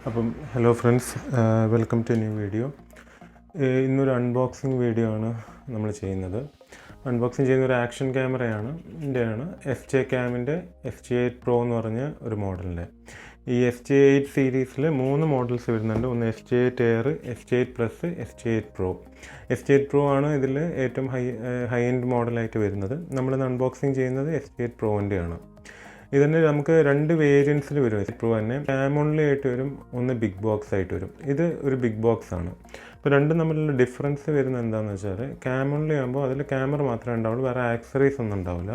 Hello friends, welcome to a new video. ഇന്നൊരു unboxing video ആണ് നമ്മൾ ചെയ്യുന്നത്. അൺബോക്സിങ് ചെയ്യുന്ന ഒരു ആക്ഷൻ ക്യാമറയാണ്. ഇതിൻ്റെയാണ് SJCAMൻ്റെ SJ8 Pro എന്ന് പറഞ്ഞ ഒരു മോഡലിൻ്റെ. ഈ SJ8 സീരീസിൽ 3 മോഡൽസ് വരുന്നുണ്ട്. ഒന്ന് SJ8 Air, SJ8 Plus, SJ8 Pro. SJ8 Pro ആണ് ഇതിൽ ഏറ്റവും ഹൈ എൻഡ് മോഡലായിട്ട് വരുന്നത്. നമ്മളിന്ന് അൺബോക്സിങ് ചെയ്യുന്നത് SJ8 Proൻ്റെ ആണ്. ഇതിന് നമുക്ക് രണ്ട് വേരിയൻസിൽ വരും. പ്രോ തന്നെ ക്യാം ഓൺലി ആയിട്ട് വരും, ഒന്ന് ബിഗ് ബോക്സ് ആയിട്ട് വരും. ഇത് ഒരു ബിഗ് ബോക്സ് ആണ്. അപ്പോൾ രണ്ടും തമ്മിലുള്ള ഡിഫറൻസ് വരുന്നത് എന്താണെന്ന് വെച്ചാൽ, ക്യാം ഓൺലി ആകുമ്പോൾ അതിൽ ക്യാമറ മാത്രമേ ഉണ്ടാവുള്ളൂ, വേറെ ആക്സറീസ് ഒന്നും ഉണ്ടാവില്ല.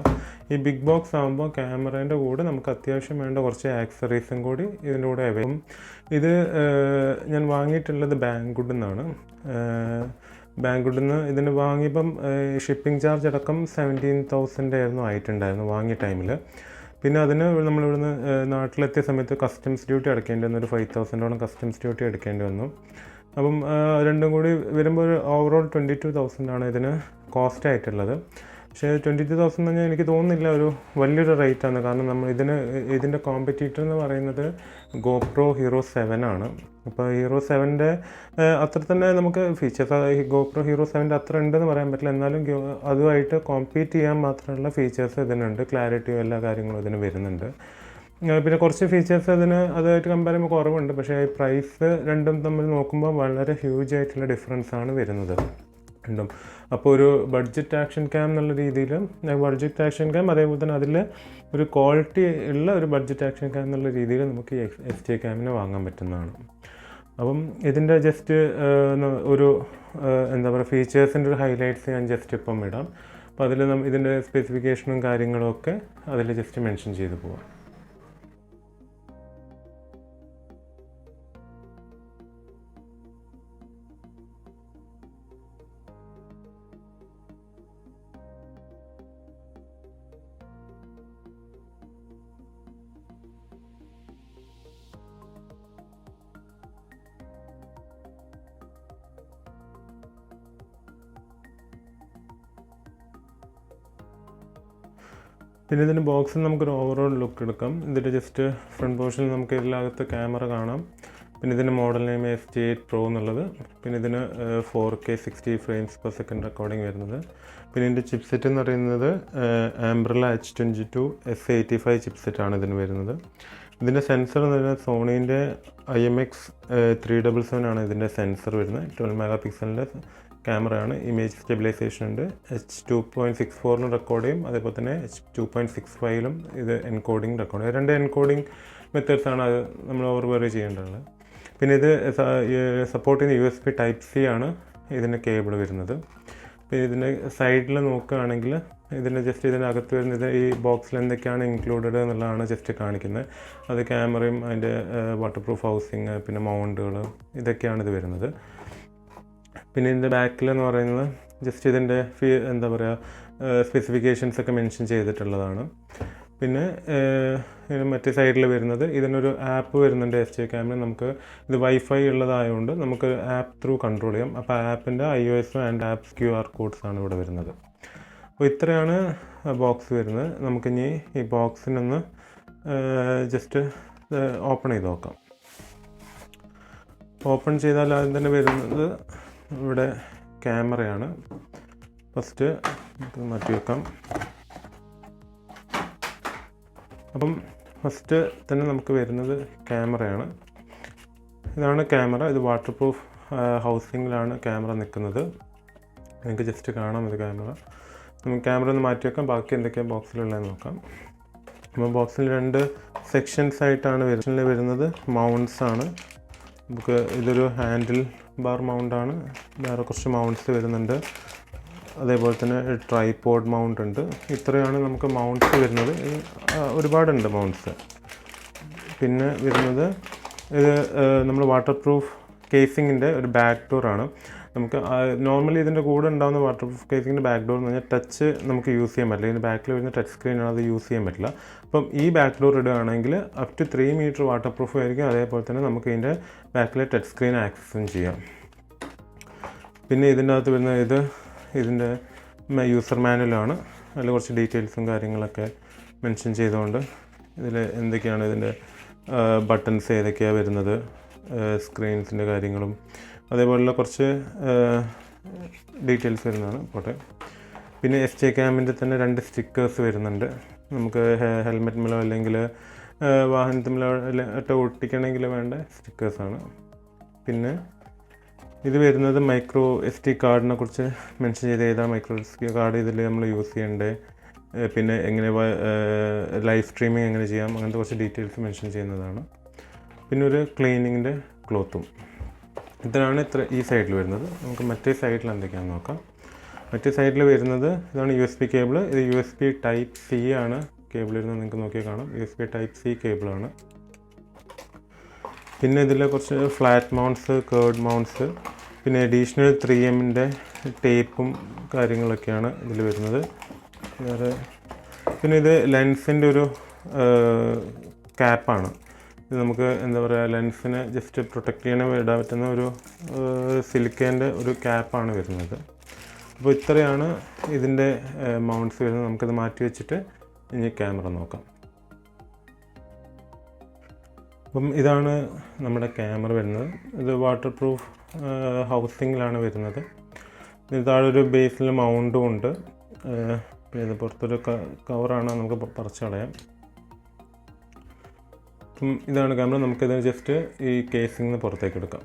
ഈ ബിഗ് ബോക്സ് ആകുമ്പോൾ ക്യാമറേൻ്റെ കൂടെ നമുക്ക് അത്യാവശ്യം വേണ്ട കുറച്ച് ആക്സറീസും കൂടി ഇതിൻ്റെ കൂടെ വരും. ഇത് ഞാൻ വാങ്ങിയിട്ടുള്ളത് ബാങ്good നിന്നാണ്. ബാങ്good നിന്ന് ഇതിന് വാങ്ങിയപ്പം ഷിപ്പിംഗ് ചാർജ് അടക്കം 17,000 ആയിരുന്നു ആയിട്ടുണ്ടായിരുന്നു വാങ്ങിയ ടൈമിൽ. പിന്നെ അതിന് നമ്മളിവിടുന്ന് നാട്ടിലെത്തിയ സമയത്ത് കസ്റ്റംസ് ഡ്യൂട്ടി അടയ്ക്കേണ്ടി വന്നു. ഒരു 5,000 കസ്റ്റംസ് ഡ്യൂട്ടി അടയ്ക്കേണ്ടി വന്നു. അപ്പം രണ്ടും കൂടി വരുമ്പോൾ ഒരു ഓവറോൾ 22,000 ആണ് ഇതിന് കോസ്റ്റ് ആയിട്ടുള്ളത്. പക്ഷേ 22,000 എന്ന് പറഞ്ഞാൽ എനിക്ക് തോന്നുന്നില്ല ഒരു വലിയൊരു റേറ്റാണ്. കാരണം ഇതിൻ്റെ കോമ്പറ്റീറ്റർ എന്ന് പറയുന്നത് GoPro Hero 7 ആണ്. അപ്പോൾ Hero 7ൻ്റെ അത്ര തന്നെ നമുക്ക് ഫീച്ചേഴ്സ് GoPro Hero 7ൻ്റെ അത്ര ഉണ്ടെന്ന് പറയാൻ പറ്റില്ല. എന്നാലും അതുമായിട്ട് കോമ്പീറ്റ് ചെയ്യാൻ മാത്രമുള്ള ഫീച്ചേഴ്സ് ഇതിനുണ്ട്. ക്ലാരിറ്റിയും എല്ലാ കാര്യങ്ങളും ഇതിന് വരുന്നുണ്ട്. പിന്നെ കുറച്ച് ഫീച്ചേഴ്സ് അതുമായിട്ട് കമ്പയർ ചെയ്യുമ്പോൾ കുറവുണ്ട്. പക്ഷേ പ്രൈസ് രണ്ടും തമ്മിൽ നോക്കുമ്പോൾ വളരെ ഹ്യൂജ് ആയിട്ടുള്ള ഡിഫറൻസ് ആണ് വരുന്നത് രണ്ടും. അപ്പോൾ ഒരു ബഡ്ജറ്റ് ആക്ഷൻ ക്യാം എന്നുള്ള രീതിയിൽ ബഡ്ജറ്റ് ആക്ഷൻ ക്യാം, അതേപോലെ തന്നെ അതിൽ ഒരു ക്വാളിറ്റി ഉള്ള ഒരു ബഡ്ജറ്റ് ആക്ഷൻ ക്യാം എന്നുള്ള രീതിയിൽ നമുക്ക് ഈ SJCAMനെ വാങ്ങാൻ പറ്റുന്നതാണ്. അപ്പം ഇതിൻ്റെ ജസ്റ്റ് ഒരു എന്താ പറയുക ഫീച്ചേഴ്സിൻ്റെ ഒരു ഹൈലൈറ്റ്സ് ഞാൻ ജസ്റ്റ് ഇപ്പം ഇടാം. അപ്പോൾ അതിൽ ഇതിൻ്റെ സ്പെസിഫിക്കേഷനും കാര്യങ്ങളും ഒക്കെ അതിൽ ജസ്റ്റ് മെൻഷൻ ചെയ്ത് പോവാം. പിന്നെ ഇതിൻ്റെ ബോക്സിൽ നമുക്കൊരു ഓവറോൾ ലുക്ക് എടുക്കാം. ഇതിൻ്റെ ജസ്റ്റ് ഫ്രണ്ട് പോർഷനിൽ നമുക്ക് ഇതിനകത്ത് ക്യാമറ കാണാം. പിന്നെ ഇതിൻ്റെ മോഡൽ നെയിം SJ8 Pro എന്നുള്ളത്. പിന്നെ ഇതിന് 4K 60 frames per second recording വരുന്നത്. പിന്നെ ഇതിൻ്റെ ചിപ്സെറ്റ് എന്ന് പറയുന്നത് Umbrella H22 S85 ചിപ്സെറ്റാണ് ഇതിന് വരുന്നത്. ഇതിൻ്റെ സെൻസർ എന്ന് പറയുന്നത് സോണീൻ്റെ IMX 377 ആണ് ഇതിൻ്റെ സെൻസർ വരുന്നത്. 12 MP ക്യാമറയാണ്. ഇമേജ് സ്റ്റെബിലൈസേഷൻ ഉണ്ട്. H2.64 റെക്കോർഡ് ചെയ്യും. അതേപോലെ തന്നെ H2.65 ഇത് എൻകോഡിങ് റെക്കോർഡ് ചെയ്യും. രണ്ട് എൻകോഡിങ് മെത്തേഡ്സാണ് അത് നമ്മൾ ഓവർവെറി ചെയ്യേണ്ടത്. പിന്നെ ഇത് സപ്പോർട്ട് ചെയ്യുന്ന USB Type-C ആണ് ഇതിൻ്റെ കേബിൾ വരുന്നത്. പിന്നെ ഇതിൻ്റെ സൈഡിൽ നോക്കുകയാണെങ്കിൽ ഇതിനകത്ത് വരുന്നത് ഈ ബോക്സിൽ എന്തൊക്കെയാണ് ഇൻക്ലൂഡഡ് എന്നുള്ളതാണ് ജസ്റ്റ് കാണിക്കുന്നത്. അത് ക്യാമറയും അതിൻ്റെ വാട്ടർ പ്രൂഫ് ഹൗസിങ്, പിന്നെ മൗണ്ടുകൾ, ഇതൊക്കെയാണ് ഇത് വരുന്നത്. പിന്നെ ഇതിൻ്റെ ബാക്കിലെന്ന് പറയുന്നത് ജസ്റ്റ് ഇതിൻ്റെ എന്താ പറയുക സ്പെസിഫിക്കേഷൻസ് ഒക്കെ മെൻഷൻ ചെയ്തിട്ടുള്ളതാണ്. പിന്നെ മറ്റേ സൈഡിൽ വരുന്നത് ഇതിനൊരു ആപ്പ് വരുന്നുണ്ട് SJCAMന്. നമുക്ക് ഇത് വൈഫൈ ഉള്ളതായതുകൊണ്ട് നമുക്ക് ആപ്പ് ത്രൂ കൺട്രോൾ ചെയ്യാം. അപ്പോൾ ആപ്പിൻ്റെ iOS ആൻഡ് ആപ്സ് QR കോഡ്സാണ് ഇവിടെ വരുന്നത്. അപ്പോൾ ഇത്രയാണ് ബോക്സ് വരുന്നത്. നമുക്കിനി ഈ ബോക്സിനൊന്ന് ജസ്റ്റ് ഓപ്പൺ ചെയ്ത് നോക്കാം. ഓപ്പൺ ചെയ്താൽ ആദ്യം തന്നെ വരുന്നത് ഇവിടെ ക്യാമറയാണ്. ഫസ്റ്റ് മാറ്റി വെക്കാം. അപ്പം ഫസ്റ്റ് തന്നെ നമുക്ക് വരുന്നത് ക്യാമറയാണ്. ഇതാണ് ക്യാമറ. ഇത് വാട്ടർ പ്രൂഫ് ഹൗസിങ്ങിലാണ് ക്യാമറ നിൽക്കുന്നത്. നിങ്ങൾക്ക് ജസ്റ്റ് കാണാം ഇത് ക്യാമറ. നമുക്ക് ക്യാമറ ഒന്ന് മാറ്റി വെക്കാം. ബാക്കി എന്തൊക്കെയാണ് ബോക്സിലുള്ളതെന്ന് നോക്കാം. അപ്പോൾ ബോക്സിൽ രണ്ട് സെക്ഷൻസ് ആയിട്ടാണ് വരുന്നത്. മൗണ്ട്സ് ആണ്. നമുക്ക് ഇതൊരു ഹാൻഡിൽ ബാർ മൗണ്ടാണ്. വേറെ കുറച്ച് മൗണ്ട്സ് വരുന്നുണ്ട്. അതേപോലെ തന്നെ ട്രൈപോഡ് മൗണ്ട് ഉണ്ട്. ഇത്രയാണ് നമുക്ക് മൗണ്ട്സ് വരുന്നത്. ഒരുപാടുണ്ട് മൗണ്ട്സ്. പിന്നെ വരുന്നത് ഇത് നമ്മൾ വാട്ടർ പ്രൂഫ് കേസിങ്ങിൻ്റെ ഒരു ബാക്ക് ഡോറാണ്. നമുക്ക് നോർമലി ഇതിൻ്റെ കൂടെ ഉണ്ടാകുന്ന വാട്ടർ പ്രൂഫ് കേസിങ്ങിൻ്റെ ബാക്ക് ഡോർ എന്ന് പറഞ്ഞാൽ ടച്ച് നമുക്ക് യൂസ് ചെയ്യാൻ പറ്റില്ല. ഇതിൻ്റെ ബാക്കിൽ വരുന്ന ടച്ച് സ്ക്രീനാണ്, അത് യൂസ് ചെയ്യാൻ പറ്റില്ല. അപ്പം ഈ ബാക്ക് ഡോർ ഇടുകയാണെങ്കിൽ up to 3 metre waterproof ആയിരിക്കും. അതേപോലെ തന്നെ നമുക്ക് ഇതിൻ്റെ ബാക്കിലെ ടച്ച് സ്ക്രീൻ ആക്സസും ചെയ്യാം. പിന്നെ ഇതിൻ്റെ അകത്ത് വരുന്ന ഇതിൻ്റെ യൂസർ മാനുവലാണ്. അതിൽ കുറച്ച് ഡീറ്റെയിൽസും കാര്യങ്ങളൊക്കെ മെൻഷൻ ചെയ്തുകൊണ്ട് ഇതിൽ എന്തൊക്കെയാണ് ഇതിൻ്റെ ബട്ടൺസ് ഏതൊക്കെയാണ് വരുന്നത്, സ്ക്രീൻസിൻ്റെ കാര്യങ്ങളും അതേപോലുള്ള കുറച്ച് ഡീറ്റെയിൽസ് വരുന്നതാണ്. പോട്ടെ. പിന്നെ SJCAMൻ്റെ തന്നെ 2 സ്റ്റിക്കേഴ്സ് വരുന്നുണ്ട്. നമുക്ക് ഹെൽമെറ്റിലോ അല്ലെങ്കിൽ വാഹനത്തിലോ ഒട്ടിക്കണമെങ്കിൽ വേണ്ട സ്റ്റിക്കേഴ്സാണ്. പിന്നെ ഇത് വരുന്നത് മൈക്രോ SD കാർഡിനെ കുറിച്ച് മെൻഷൻ ചെയ്ത് ഏതാണ് മൈക്രോ SD കാർഡ് ഇതിൽ നമ്മൾ യൂസ് ചെയ്യേണ്ടത്, പിന്നെ എങ്ങനെ ലൈവ് സ്ട്രീമിംഗ് എങ്ങനെ ചെയ്യാം, അങ്ങനത്തെ കുറച്ച് ഡീറ്റെയിൽസ് മെൻഷൻ ചെയ്യുന്നതാണ്. പിന്നെ ഒരു ക്ലീനിങ്ങിൻ്റെ ക്ലോത്തും. ഇതാണ് ഈ സൈഡിൽ വരുന്നത്. നമുക്ക് മറ്റേ സൈഡിൽ എന്തൊക്കെയാണെന്ന് നോക്കാം. മറ്റേ സൈഡിൽ വരുന്നത് ഇതാണ് USB കേബിൾ. ഇത് USB Type C ആണ് കേബിൾ വരുന്നത്. നിങ്ങൾക്ക് നോക്കിയാൽ കാണാം, USB Type C കേബിളാണ്. പിന്നെ ഇതിൽ കുറച്ച് ഫ്ലാറ്റ് മൗണ്ട്സ്, കേർഡ് മൗണ്ട്സ്, പിന്നെ അഡീഷണൽ 3Mൻ്റെ ടേപ്പും കാര്യങ്ങളൊക്കെയാണ് ഇതിൽ വരുന്നത്. വേറെ പിന്നെ ഇത് ലെൻസിൻ്റെ ഒരു ക്യാപ്പാണ്. ഇത് നമുക്ക് എന്താ പറയുക, ലെൻസിനെ ജസ്റ്റ് പ്രൊട്ടക്റ്റ് ചെയ്യാൻ ഇടാൻ പറ്റുന്ന ഒരു സിലിക്കേൻ്റെ ഒരു ക്യാപ്പാണ് വരുന്നത്. അപ്പോൾ ഇത്രയാണ് ഇതിൻ്റെ മൗണ്ട്സ് വരുന്നത്. നമുക്കത് മാറ്റി വെച്ചിട്ട് ഇനി ക്യാമറ നോക്കാം. അപ്പം ഇതാണ് നമ്മുടെ ക്യാമറ വരുന്നത്. ഇത് വാട്ടർ പ്രൂഫ് ഹൗസിങ്ങിലാണ് വരുന്നത്. ഇത് താഴെ ഒരു ബേസിൽ മൗണ്ടും ഉണ്ട്. പിന്നെ ഇത് പുറത്തൊരു കവറാണ്, നമുക്ക് പറിച്ച് കളയാം. അപ്പം ഇതാണ് ക്യാമറ. നമുക്കിത് ജസ്റ്റ് ഈ കേസിൽ നിന്ന് പുറത്തേക്ക് എടുക്കാം.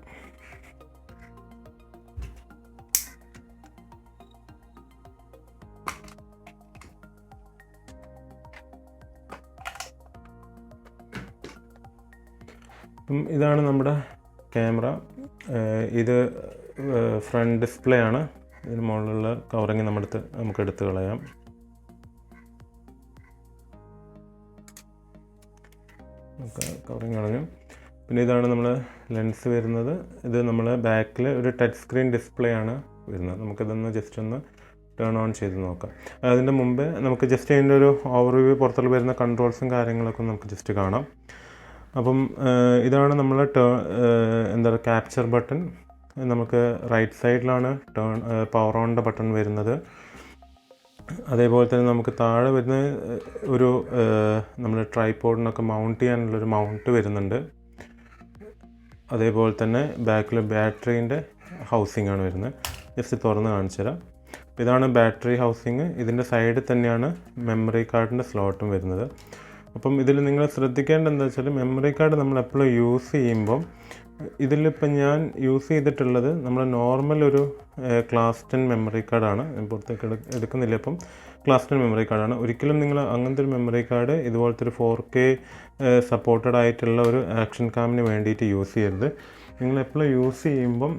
അപ്പം ഇതാണ് നമ്മുടെ ക്യാമറ. ഇത് ഫ്രണ്ട് ഡിസ്പ്ലേ ആണ്. ഇതിന് മുകളിലുള്ള കവറിങ് നമുക്ക് എടുത്ത് കളയാം. കവറിങ് കളഞ്ഞു. പിന്നെ ഇതാണ് നമ്മൾ ലെൻസ് വരുന്നത്. ഇത് നമ്മൾ ബാക്കിൽ ഒരു ടച്ച് സ്ക്രീൻ ഡിസ്പ്ലേ ആണ് വരുന്നത്. നമുക്കിതൊന്ന് ജസ്റ്റ് ഒന്ന് ടേൺ ഓൺ ചെയ്ത് നോക്കാം. അതിൻ്റെ മുമ്പേ നമുക്ക് ജസ്റ്റ് അതിൻ്റെ ഒരു ഓവർവ്യൂ, പുറത്തുള്ള വരുന്ന കൺട്രോൾസും കാര്യങ്ങളൊക്കെ നമുക്ക് ജസ്റ്റ് കാണാം. അപ്പം ഇതാണ് നമ്മൾ എന്താ പറയുക, ക്യാപ്ചർ ബട്ടൺ. നമുക്ക് റൈറ്റ് സൈഡിലാണ് പവർ ഓണിൻ്റെ ബട്ടൺ വരുന്നത്. അതേപോലെ തന്നെ നമുക്ക് താഴെ വരുന്ന ഒരു നമ്മൾ ട്രൈപോഡിനൊക്കെ മൗണ്ട് ചെയ്യാനുള്ളൊരു മൗണ്ട് വരുന്നുണ്ട്. അതേപോലെ തന്നെ ബാക്കിൽ ബാറ്ററീൻ്റെ ഹൗസിംഗ് ആണ് വരുന്നത്. ജസ്റ്റ് തുറന്ന് കാണിച്ചു തരാം. ഇതാണ് ബാറ്ററി ഹൗസിങ്. ഇതിൻ്റെ സൈഡിൽ തന്നെയാണ് മെമ്മറി കാർഡിൻ്റെ സ്ലോട്ടും വരുന്നത്. അപ്പം ഇതിൽ നിങ്ങൾ ശ്രദ്ധിക്കേണ്ടത് എന്താ വെച്ചാൽ, മെമ്മറി കാർഡ് നമ്മൾ എപ്പോഴും യൂസ് ചെയ്യുമ്പം ഇതിലിപ്പം ഞാൻ യൂസ് ചെയ്തിട്ടുള്ളത് നമ്മൾ നോർമൽ ഒരു ക്ലാസ് 10 മെമ്മറി കാർഡാണ്. പുറത്തേക്ക് എടുക്കുന്നില്ല. അപ്പം ക്ലാസ് 10 മെമ്മറി കാർഡാണ്. ഒരിക്കലും നിങ്ങൾ അങ്ങനത്തെ ഒരു മെമ്മറി കാർഡ് ഇതുപോലത്തെ ഒരു 4K സപ്പോർട്ടഡ് ആയിട്ടുള്ള ഒരു ആക്ഷൻ കാമിന് വേണ്ടിയിട്ട് യൂസ് ചെയ്യരുത്. നിങ്ങൾ എപ്പോഴും യൂസ് ചെയ്യുമ്പം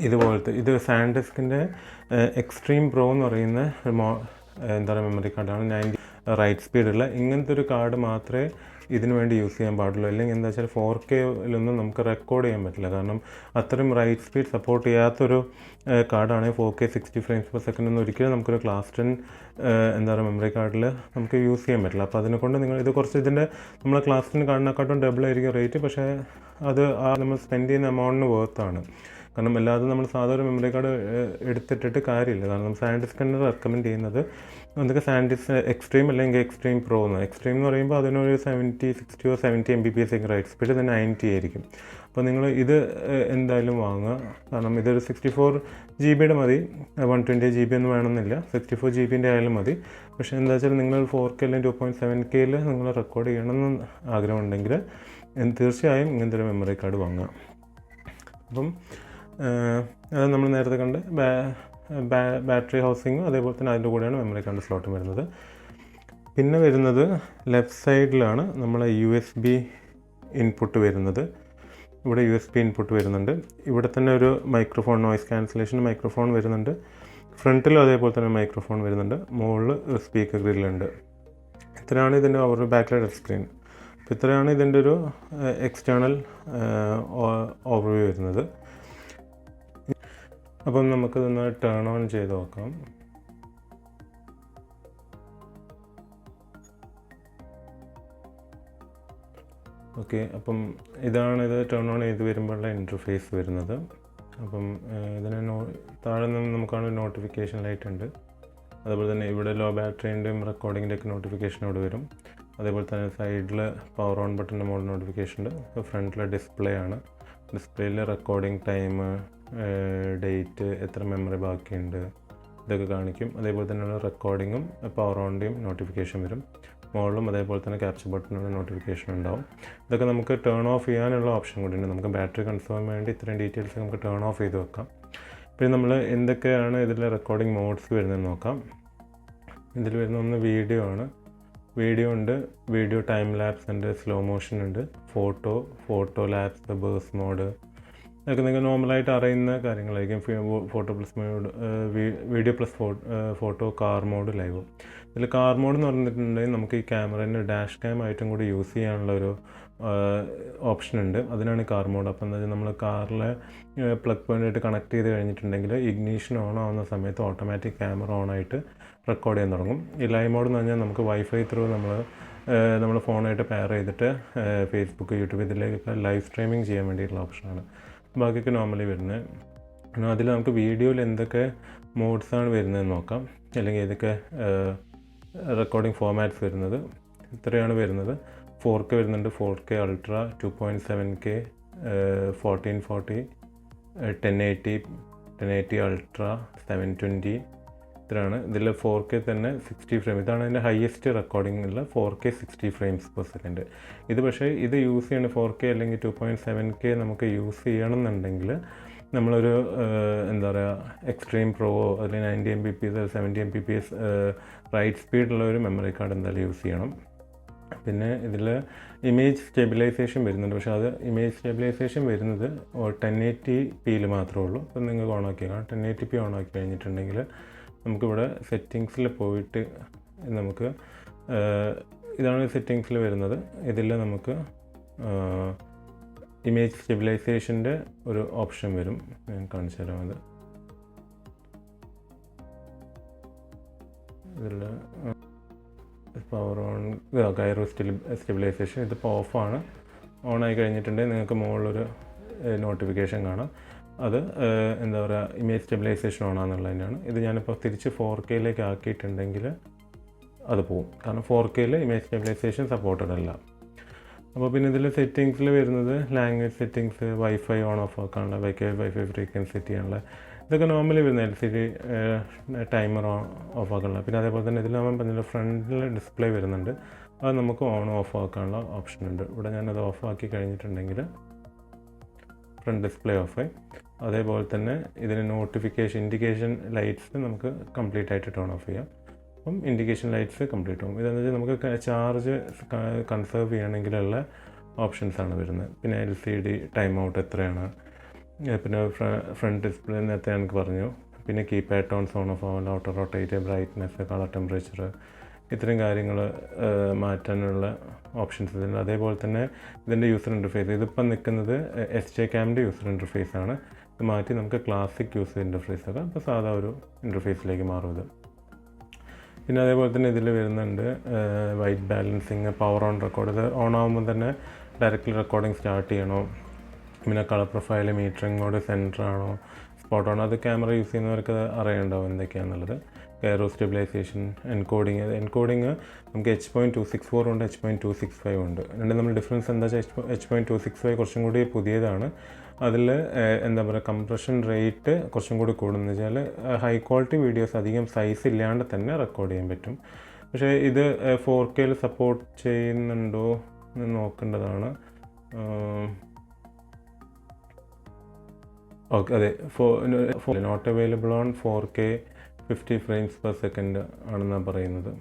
ഇതുപോലത്തെ, ഇത് സാൻഡിസ്കിൻ്റെ എക്സ്ട്രീം പ്രോ എന്ന് പറയുന്ന എന്താ പറയുക മെമ്മറി കാർഡാണ്. 90 റൈറ്റ് സ്പീഡുള്ള ഇങ്ങനത്തെ ഒരു കാർഡ് മാത്രമേ ഇതിനു വേണ്ടി യൂസ് ചെയ്യാൻ പാടുള്ളൂ. അല്ലെങ്കിൽ എന്താ വെച്ചാൽ 4Kയിലൊന്നും നമുക്ക് റെക്കോർഡ് ചെയ്യാൻ പറ്റില്ല. കാരണം അത്രയും റൈറ്റ് സ്പീഡ് സപ്പോർട്ട് ചെയ്യാത്തൊരു കാർഡാണെങ്കിൽ 4K 60 ഫ്രെയിംസ് പെർ സെക്കൻഡ് ഒന്നും ഒരിക്കലും നമുക്കൊരു ക്ലാസ് 10 എന്താ പറയുക മെമ്മറി കാർഡിൽ നമുക്ക് യൂസ് ചെയ്യാൻ പറ്റില്ല. അപ്പോൾ അതിനെക്കൊണ്ട് നിങ്ങൾ ഇത് കുറച്ച് ഇതിൻ്റെ നമ്മളെ ക്ലാസ് 10 കാർഡിനെക്കാട്ടും ഡബിൾ ആയിരിക്കും റേറ്റ്. പക്ഷേ അത് നമ്മൾ സ്പെൻഡ് ചെയ്യുന്ന എമൗണ്ടിന് വേർത്താണ്. കാരണം അല്ലാതെ നമ്മൾ സാധാരണ മെമ്മറി കാർഡ് എടുത്തിട്ടിട്ട് കാര്യമില്ല. കാരണം സാൻഡിസ്കിന് റെക്കമെൻഡ് ചെയ്യുന്നത് എന്തൊക്കെ സാൻഡിസ്ക് എക്സ്ട്രീം അല്ലെങ്കിൽ എക്സ്ട്രീം പ്രോ എന്ന്. എക്സ്ട്രീം എന്ന് പറയുമ്പോൾ അതിനൊരു 60 or 70 Mbps റൈറ്റ് സ്പീഡ്, ഇത് 90 ആയിരിക്കും. അപ്പോൾ നിങ്ങൾ ഇത് എന്തായാലും വാങ്ങുക. കാരണം ഇതൊരു 64 GB മതി, 120 GB ഒന്നും വേണമെന്നില്ല. 64 GB ആയാലും മതി. പക്ഷേ എന്താ വെച്ചാൽ നിങ്ങൾ 4K അല്ലെങ്കിൽ 2.7Kയിൽ നിങ്ങൾ റെക്കോർഡ് ചെയ്യണമെന്ന് ആഗ്രഹമുണ്ടെങ്കിൽ തീർച്ചയായും ഇങ്ങനത്തെ ഒരു മെമ്മറി കാർഡ് വാങ്ങുക. അപ്പം അത് നമ്മൾ നേരത്തെ കണ്ട് ബാറ്ററി ഹൗസിങ്ങും അതേപോലെ തന്നെ അതിൻ്റെ കൂടെയാണ് മെമ്മറി കാർഡ് സ്ലോട്ടും വരുന്നത്. പിന്നെ വരുന്നത് ലെഫ്റ്റ് സൈഡിലാണ് നമ്മളെ USB ഇൻപുട്ട് വരുന്നത്. ഇവിടെ USB ഇൻപുട്ട് വരുന്നുണ്ട്. ഇവിടെ തന്നെ ഒരു മൈക്രോഫോൺ, നോയ്സ് ക്യാൻസലേഷൻ മൈക്രോഫോൺ വരുന്നുണ്ട്. ഫ്രണ്ടിലും അതേപോലെ തന്നെ മൈക്രോഫോൺ വരുന്നുണ്ട്. മുകളിൽ ഒരു സ്പീക്കർ ഗ്രില്ലുണ്ട്. ഇത്രയാണ് ഇതിൻ്റെ ഒരു ബാക്ക് ടച്ച് സ്ക്രീൻ. അപ്പോൾ ഇത്രയാണ് ഇതിൻ്റെ ഒരു എക്സ്റ്റേണൽ ഓവർവ്യൂ വരുന്നത്. അപ്പം നമുക്കിതൊന്ന് ടേൺ ഓൺ ചെയ്ത് നോക്കാം. ഓക്കെ, അപ്പം ഇതാണ് ടേൺ ഓൺ ചെയ്ത് വരുമ്പോഴുള്ള ഇൻ്റർഫേസ് വരുന്നത്. അപ്പം ഇതിന് താഴെ നിന്ന് നമുക്കാണ് നോട്ടിഫിക്കേഷൻ ലൈറ്റ് ഉണ്ട്. അതുപോലെ തന്നെ ഇവിടെ ലോ ബാറ്ററിൻ്റെയും റെക്കോർഡിങ്ങിൻ്റെയൊക്കെ നോട്ടിഫിക്കേഷൻ ഇവിടെ വരും. അതേപോലെ തന്നെ സൈഡിൽ പവർ ഓൺ ബട്ടൻ്റെ മുകളിൽ നോട്ടിഫിക്കേഷൻ ഉണ്ട്. ഫ്രണ്ടിലെ ഡിസ്പ്ലേ ആണ്. ഡിസ്പ്ലേയിൽ റെക്കോർഡിംഗ് ടൈം, ഡേറ്റ്, എത്ര മെമ്മറി ബാക്കിയുണ്ട്, ഇതൊക്കെ കാണിക്കും. അതേപോലെ തന്നെയുള്ള റെക്കോർഡിങ്ങും പവർ ഓണിൻ്റെയും നോട്ടിഫിക്കേഷൻ വരും. മുകളിലും അതേപോലെ തന്നെ ക്യാപ്ചർ ബട്ടണിനുള്ള നോട്ടിഫിക്കേഷൻ ഉണ്ടാവും. ഇതൊക്കെ നമുക്ക് ടേൺ ഓഫ് ചെയ്യാനുള്ള ഓപ്ഷൻ കൂടിയുണ്ട്. നമുക്ക് ബാറ്ററി കൺസേം വേണ്ടി ഇത്രയും ഡീറ്റെയിൽസ് നമുക്ക് ടേൺ ഓഫ് ചെയ്ത് വെക്കാം. പിന്നെ നമ്മൾ എന്തൊക്കെയാണ് ഇതിൽ റെക്കോർഡിംഗ് മോഡ്സ് വരുന്നതെന്ന് നോക്കാം. ഇതിൽ വരുന്ന ഒന്ന് വീഡിയോ ആണ്. വീഡിയോ ഉണ്ട്, വീഡിയോ ടൈം ലാപ്സ് ഉണ്ട്, സ്ലോ മോഷൻ ഉണ്ട്, ഫോട്ടോ ലാപ്സ്, ബേഴ്സ് മോഡ്, ഇതൊക്കെ നിങ്ങൾക്ക് നോർമലായിട്ട് അറിയുന്ന കാര്യങ്ങളായിരിക്കും. Photo plus mode, video plus photo, car mode, live. ഇതിൽ കാർ മോഡ് എന്ന് പറഞ്ഞിട്ടുണ്ടെങ്കിൽ നമുക്ക് ഈ ക്യാമറേൻ്റെ ഡാഷ് ക്യാം ആയിട്ടും കൂടി യൂസ് ചെയ്യാനുള്ളൊരു ഓപ്ഷൻ ഉണ്ട്. അതിനാണ് കാർ മോഡ്. അപ്പോൾ എന്താ വെച്ചാൽ നമ്മൾ കാറിലെ പ്ലഗ് പോയിൻ്റായിട്ട് കണക്ട് ചെയ്ത് കഴിഞ്ഞിട്ടുണ്ടെങ്കിൽ ഇഗ്നീഷൻ ഓൺ ആവുന്ന സമയത്ത് ഓട്ടോമാറ്റിക് ക്യാമറ ഓണായിട്ട് റെക്കോർഡ് ചെയ്യാൻ തുടങ്ങും. ഈ ലൈവ് മോഡ് എന്ന് പറഞ്ഞാൽ നമുക്ക് വൈഫൈ ത്രൂ നമ്മൾ ഫോണായിട്ട് പെയർ ചെയ്തിട്ട് ഫേസ്ബുക്ക്, യൂട്യൂബ് ഇതിലേക്കൊക്കെ ലൈവ് സ്ട്രീമിംഗ് ചെയ്യാൻ വേണ്ടിയിട്ടുള്ള ഓപ്ഷനാണ്. ബാക്കിയൊക്കെ നോർമലി വരുന്നത്. അതിൽ നമുക്ക് വീഡിയോയിൽ എന്തൊക്കെ മോഡ്സാണ് വരുന്നതെന്ന് നോക്കാം, അല്ലെങ്കിൽ ഏതൊക്കെ റെക്കോർഡിംഗ് ഫോർമാറ്റ്സ് വരുന്നത്. ഇത്രയാണ് വരുന്നത്. 4K വരുന്നുണ്ട്, 4K അൾട്ര, 2.7K, 1440, 1080 അൾട്ര, 720. ഇത്രയാണ്. ഇതിൽ 4K തന്നെ 60 ഫ്രെയിം. ഇതാണ് അതിൻ്റെ ഹയസ്റ്റ് റെക്കോർഡിംഗ് ഉള്ള 4K 60 ഫ്രെയിംസ് പെർ സെക്കൻഡ്. ഇത് പക്ഷേ ഇത് യൂസ് ചെയ്യണം 4K അല്ലെങ്കിൽ 2.7K നമുക്ക് യൂസ് ചെയ്യണമെന്നുണ്ടെങ്കിൽ നമ്മളൊരു എന്താ പറയുക, എക്സ്ട്രീം പ്രോ അല്ലെങ്കിൽ 90 Mbps 70 Mbps റൈറ്റ് സ്പീഡുള്ള ഒരു മെമ്മറി കാർഡ് എന്തായാലും യൂസ് ചെയ്യണം. പിന്നെ ഇതിൽ ഇമേജ് സ്റ്റെബിലൈസേഷൻ വരുന്നുണ്ട്. പക്ഷേ അത് ഇമേജ് സ്റ്റെബിലൈസേഷൻ വരുന്നത് 1080p മാത്രമേ ഉള്ളൂ. അപ്പോൾ നിങ്ങൾക്ക് ഓണാക്കിയേക്കാം. 1080p ഓണാക്കി കഴിഞ്ഞിട്ടുണ്ടെങ്കിൽ നമുക്കിവിടെ സെറ്റിങ്സിൽ പോയിട്ട് നമുക്ക് ഇതാണ് സെറ്റിങ്സിൽ വരുന്നത്. ഇതിൽ നമുക്ക് ഇമേജ് സ്റ്റെബിലൈസേഷൻ്റെ ഒരു ഓപ്ഷൻ വരും. ഞാൻ കാണിച്ചു തരാം. അത് ഇതിൽ പവർ ഓൺ, ഗൈറോ സ്റ്റെബിലൈസേഷൻ. ഇതിപ്പോൾ ഓഫാണ്. ഓണായി കഴിഞ്ഞിട്ടുണ്ടെങ്കിൽ നിങ്ങൾക്ക് മുകളിലൊരു നോട്ടിഫിക്കേഷൻ കാണാം. അത് എന്താ പറയുക, ഇമേജ് സ്റ്റെബിലൈസേഷൻ ഓണാന്നുള്ളത്. ഇത് ഞാനിപ്പോൾ തിരിച്ച് 4Kയിലേക്ക് ആക്കിയിട്ടുണ്ടെങ്കിൽ അത് പോവും. കാരണം 4Kയിൽ ഇമേജ് സ്റ്റെബിലൈസേഷൻ സപ്പോർട്ടഡ് അല്ല. അപ്പോൾ പിന്നെ ഇതിൽ സെറ്റിങ്സിൽ വരുന്നത് language settings, wifi on off ആക്കാനുള്ള, വൈഫൈ ഫ്രീക്വൻസി സെറ്റ് ചെയ്യാനുള്ള, ഇതൊക്കെ നോർമലി വരുന്ന LCD ടൈമർ ഓഫ് ആക്കാനുള്ള. പിന്നെ അതേപോലെ തന്നെ ഇതിൽ നമ്മൾ പറഞ്ഞ ഫ്രണ്ടിൽ ഡിസ്പ്ലേ വരുന്നുണ്ട്. അത് നമുക്ക് ഓൺ ഓഫ് ആക്കാനുള്ള ഓപ്ഷൻ ഉണ്ട്. ഇവിടെ ഞാനത് ഓഫ് ആക്കി കഴിഞ്ഞിട്ടുണ്ടെങ്കിൽ ഫ്രണ്ട് ഡിസ്പ്ലേ ഓഫായി. അതേപോലെ തന്നെ ഇതിന് നോട്ടിഫിക്കേഷൻ, ഇൻഡിക്കേഷൻ ലൈറ്റ്സ് നമുക്ക് കംപ്ലീറ്റ് ആയിട്ട് ടേൺ ഓഫ് ചെയ്യാം. അപ്പം ഇൻഡിക്കേഷൻ ലൈറ്റ്സ് കംപ്ലീറ്റ് ആവും. ഇതെന്ന് വെച്ചാൽ നമുക്ക് ചാർജ് കൺസേർവ് ചെയ്യണമെങ്കിലുള്ള ഓപ്ഷൻസാണ് വരുന്നത്. പിന്നെ LCD ടൈം ഔട്ട് എത്രയാണ്, പിന്നെ ഫ്രണ്ട് ഡിസ്പ്ലേ നേരത്തെ എനിക്ക് പറഞ്ഞു. പിന്നെ കീപാഡ് ടോൺസ് ഓൺ ഓഫ് ആവാൻ, auto rotate, brightness, colour temperature, ഇത്രയും കാര്യങ്ങൾ മാറ്റാനുള്ള ഓപ്ഷൻസ് ഇതിൻ്റെ. അതേപോലെ തന്നെ ഇതിൻ്റെ യൂസർ ഇൻ്റർഫേസ്, ഇതിപ്പം നിൽക്കുന്നത് SJCAMൻ്റെ യൂസർ ഇൻ്റർഫേസാണ്. ഇത് മാറ്റി നമുക്ക് ക്ലാസിക് യൂസർ ഇൻ്റർഫേസൊക്കെ ഇപ്പോൾ സാധാ ഒരു ഇൻ്റർഫേസിലേക്ക് മാറും ഇത്. പിന്നെ അതേപോലെ തന്നെ ഇതിൽ വരുന്നുണ്ട് white balancing, power on record. ഇത് ഓൺ ആകുമ്പോൾ തന്നെ ഡയറക്റ്റ്ലി റെക്കോർഡിംഗ് സ്റ്റാർട്ട് ചെയ്യണോ, പിന്നെ colour profile, metering mode, centre ആണോ, സ്പോട്ട് ആണോ, അത് ക്യാമറ യൂസ് ചെയ്യുന്നവർക്ക് അറിയുണ്ടാവും എന്തൊക്കെയാണെന്നുള്ളത്. ഗൈറോ സ്റ്റെബിലൈസേഷൻ, എൻകോഡിങ് നമുക്ക് H.264 ഉണ്ട്, H.265 ഉണ്ട്. രണ്ടും നമ്മൾ ഡിഫറൻസ് എന്താ വെച്ചാൽ H.265 കുറച്ചും കൂടി പുതിയതാണ്. അതിൽ എന്താ പറയുക, കംപ്രഷൻ റേറ്റ് കുറച്ചും കൂടി കൂടുന്നത് വെച്ചാൽ ഹൈ ക്വാളിറ്റി വീഡിയോസ് അധികം സൈസ് ഇല്ലാണ്ട് തന്നെ റെക്കോർഡ് ചെയ്യാൻ പറ്റും. പക്ഷേ ഇത് 4Kയിൽ സപ്പോർട്ട് ചെയ്യുന്നുണ്ടോ എന്ന് നോക്കേണ്ടതാണ്. ഓക്കെ, അതെ, not available on 4K 50 frames per second ആണെന്നാണ് പറയുന്നത്.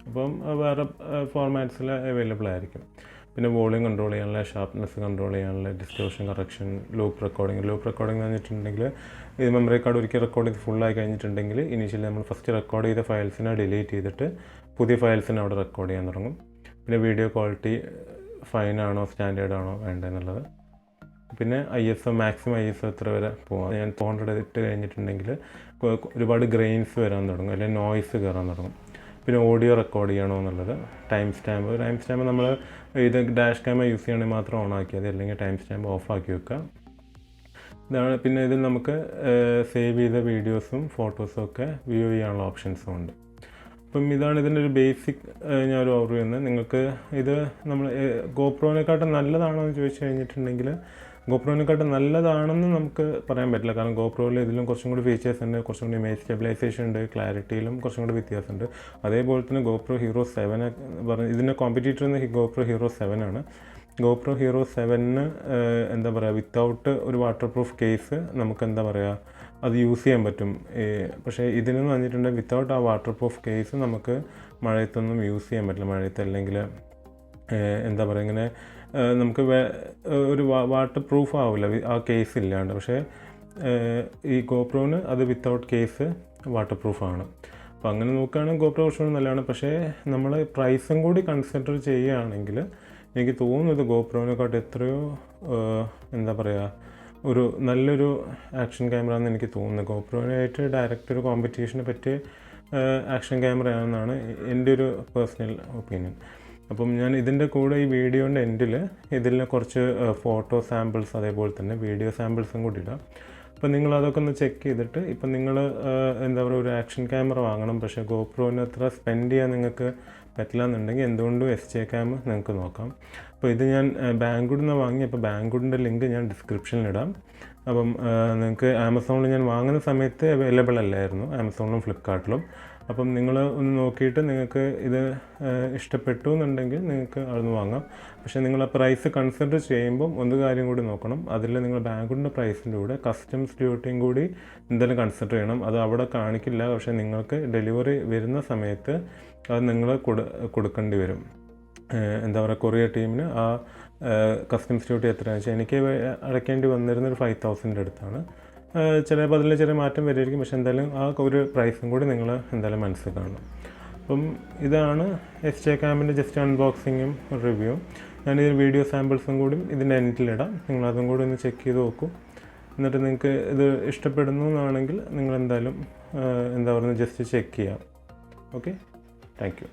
അപ്പം വേറെ ഫോർമാറ്റ്സിൽ അവൈലബിൾ ആയിരിക്കും. പിന്നെ വോളിയം കൺട്രോൾ ചെയ്യാനുള്ള, ഷാർപ്നെസ് കൺട്രോൾ ചെയ്യാനുള്ള, ഡിസ്റ്റോർഷൻ കറക്ഷൻ, ലൂപ്പ് റെക്കോർഡിംഗ് എന്ന് പറഞ്ഞിട്ടുണ്ടെങ്കിൽ ഇത് മെമ്മറി കാർഡ് ഒരിക്കൽ റെക്കോർഡ് ചെയ്ത് ഫുള്ളായി കഴിഞ്ഞിട്ടുണ്ടെങ്കിൽ ഇനീഷ്യലി നമ്മൾ ഫസ്റ്റ് റെക്കോർഡ് ചെയ്ത ഫയൽസിനെ ഡിലീറ്റ് ചെയ്തിട്ട് പുതിയ ഫയൽസിനെ അവിടെ റെക്കോർഡ് ചെയ്യാൻ തുടങ്ങും. പിന്നെ വീഡിയോ ക്വാളിറ്റി ഫൈൻ ആണോ സ്റ്റാൻഡേർഡ് ആണോ വേണ്ടതെന്നുള്ളത്. പിന്നെ ISO മാക്സിമം ISO എത്ര വരെ പോകാം. ഞാൻ 400 ഇട്ട് കഴിഞ്ഞിട്ടുണ്ടെങ്കിൽ ഒരുപാട് ഗ്രെയിൻസ് വരാൻ തുടങ്ങും, അല്ലെങ്കിൽ നോയ്സ് കയറാൻ തുടങ്ങും. പിന്നെ ഓഡിയോ റെക്കോർഡ് ചെയ്യണോ എന്നുള്ളത്. ടൈം സ്റ്റാമ്പ് നമ്മൾ ഇത് ഡാഷ് ക്യാമറ യൂസ് ചെയ്യണമെങ്കിൽ മാത്രം ഓൺ ആക്കിയാൽ മതി, അല്ലെങ്കിൽ ടൈം സ്റ്റാമ്പ് ഓഫ് ആക്കി വെക്കുക. ഇതാണ്. പിന്നെ ഇതിൽ നമുക്ക് സേവ് ചെയ്ത വീഡിയോസും ഫോട്ടോസും ഒക്കെ വ്യൂ ചെയ്യാനുള്ള ഓപ്ഷൻസും ഉണ്ട്. അപ്പം ഇതാണ് ഇതിൻ്റെ ഒരു ബേസിക് ഞാൻ ഒരു ഓർഡർ ചെയ്യുന്നത്. നിങ്ങൾക്ക് ഇത് നമ്മൾ GoProനെക്കാട്ടും നല്ലതാണോ എന്ന് ചോദിച്ചു കഴിഞ്ഞിട്ടുണ്ടെങ്കിൽ ഗോപ്രോനെക്കാട്ടും നല്ലതാണെന്ന് നമുക്ക് പറയാൻ പറ്റില്ല. കാരണം ഗോപ്രോയിൽ ഇതിലും കുറച്ചും കൂടി ഫീച്ചേഴ്സ് ഉണ്ട്, കുറച്ചും കൂടി ഇമേജ് സ്റ്റെബിലൈസേഷൻ ഉണ്ട്, ക്ലാരിറ്റിയിലും കുറച്ചും കൂടി വ്യത്യാസമുണ്ട്. അതേപോലെ തന്നെ GoPro Hero 7 പറഞ്ഞ ഇതിൻ്റെ കോമ്പറ്റീറ്റർ എന്ന് GoPro Hero 7 ആണ്. GoPro Hero 7 എന്താ പറയുക, വിത്തൗട്ട് ഒരു വാട്ടർ പ്രൂഫ് കേസ് നമുക്ക് എന്താ പറയുക അത് യൂസ് ചെയ്യാൻ പറ്റും. പക്ഷേ ഇതിനെന്ന് പറഞ്ഞിട്ടുണ്ടെങ്കിൽ വിത്തൗട്ട് ആ വാട്ടർ പ്രൂഫ് കേസ് നമുക്ക് മഴയത്തൊന്നും യൂസ് ചെയ്യാൻ പറ്റില്ല. മഴയത്ത് അല്ലെങ്കിൽ എന്താ പറയുക ഇങ്ങനെ നമുക്ക് ഒരു വാട്ടർ പ്രൂഫ് ആവില്ല ആ കേസ് ഇല്ലാണ്ട്. പക്ഷേ ഈ ഗോപ്രോന് അത് വിത്തൗട്ട് കേസ് വാട്ടർ പ്രൂഫാണ്. അപ്പോൾ അങ്ങനെ നോക്കുകയാണെങ്കിൽ GoPro കുറച്ചുകൂടി നല്ലതാണ്. പക്ഷേ നമ്മൾ പ്രൈസും കൂടി കൺസിഡർ ചെയ്യുകയാണെങ്കിൽ എനിക്ക് തോന്നുന്നത് ഗോപ്രോനെക്കാട്ട് എത്രയോ എന്താ പറയുക ഒരു നല്ലൊരു ആക്ഷൻ ക്യാമറ എന്ന് എനിക്ക് തോന്നുന്നത്. ഗോപ്രോനായിട്ട് ഡയറക്റ്റ് ഒരു കോമ്പറ്റീഷനെ പറ്റിയ ആക്ഷൻ ക്യാമറയാണെന്നാണ് എൻ്റെ ഒരു പേഴ്സണൽ ഒപ്പീനിയൻ. അപ്പം ഞാൻ ഇതിൻ്റെ കൂടെ ഈ വീഡിയോൻ്റെ എൻഡിൽ ഇതിൽ കുറച്ച് ഫോട്ടോ സാമ്പിൾസ് അതേപോലെ തന്നെ വീഡിയോ സാമ്പിൾസും കൂടി ഇടാം. അപ്പോൾ നിങ്ങളതൊക്കെ ഒന്ന് ചെക്ക് ചെയ്തിട്ട് ഇപ്പം നിങ്ങൾ എന്താ പറയുക ഒരു ആക്ഷൻ ക്യാമറ വാങ്ങണം, പക്ഷേ ഗോപ്രോന് അത്ര സ്പെൻഡ് ചെയ്യാൻ നിങ്ങൾക്ക് പറ്റില്ല എന്നുണ്ടെങ്കിൽ എന്തുകൊണ്ടും SJCAM നിങ്ങൾക്ക് നോക്കാം. അപ്പോൾ ഇത് ഞാൻ ബാങ്ഗുഡിൽ നിന്ന് വാങ്ങി. അപ്പോൾ ബാങ്ഗുഡിൻ്റെ ലിങ്ക് ഞാൻ ഡിസ്ക്രിപ്ഷനിലിടാം. അപ്പം നിങ്ങൾക്ക് ആമസോണിൽ ഞാൻ വാങ്ങുന്ന സമയത്ത് അവൈലബിൾ അല്ലായിരുന്നു, ആമസോണിലും ഫ്ലിപ്കാർട്ടിലും. അപ്പം നിങ്ങൾ ഒന്ന് നോക്കിയിട്ട് നിങ്ങൾക്ക് ഇത് ഇഷ്ടപ്പെട്ടു എന്നുണ്ടെങ്കിൽ നിങ്ങൾക്ക് അവിടുന്ന് വാങ്ങാം. പക്ഷേ നിങ്ങൾ ആ പ്രൈസ് കൺസിഡർ ചെയ്യുമ്പം ഒരു കാര്യം കൂടി നോക്കണം. അതിൽ നിങ്ങൾ ബാങ്കുഡിൻ്റെ പ്രൈസിൻ്റെ കൂടെ കസ്റ്റംസ് ഡ്യൂട്ടിയും കൂടി എന്തായാലും കൺസിഡർ ചെയ്യണം. അത് അവിടെ കാണിക്കില്ല, പക്ഷേ നിങ്ങൾക്ക് ഡെലിവറി വരുന്ന സമയത്ത് അത് നിങ്ങൾ കൊടുക്കേണ്ടി വരും. എന്താ പറയുക കൊറിയർ ടീമിന് ആ കസ്റ്റംസ് ഡ്യൂട്ടി എത്രയാണെന്ന് വെച്ചാൽ എനിക്ക് അടയ്ക്കേണ്ടി വന്നിരുന്നൊരു 5,000 അടുത്താണ്. ചിലപ്പോൾ അതിൽ ചെറിയ മാറ്റം വരുമായിരിക്കും, പക്ഷേ എന്തായാലും ആ ഒരു പ്രൈസും കൂടി നിങ്ങൾ എന്തായാലും മനസ്സിൽ കാണണം. അപ്പം ഇതാണ് SJCAMൻ്റെ ജസ്റ്റ് അൺബോക്സിങ്ങും റിവ്യൂവും. ഞാനിതിൽ വീഡിയോ സാമ്പിൾസും കൂടി ഇതിൻ്റെ എൻഡിലിടാം. നിങ്ങളതും കൂടി ഒന്ന് ചെക്ക് ചെയ്ത് നോക്കൂ. എന്നിട്ട് നിങ്ങൾക്ക് ഇത് ഇഷ്ടപ്പെടുന്നു എന്നാണെങ്കിൽ നിങ്ങൾ എന്തായാലും എന്താ പറയുക ജസ്റ്റ് ചെക്ക് ചെയ്യാം. Okay, thank you.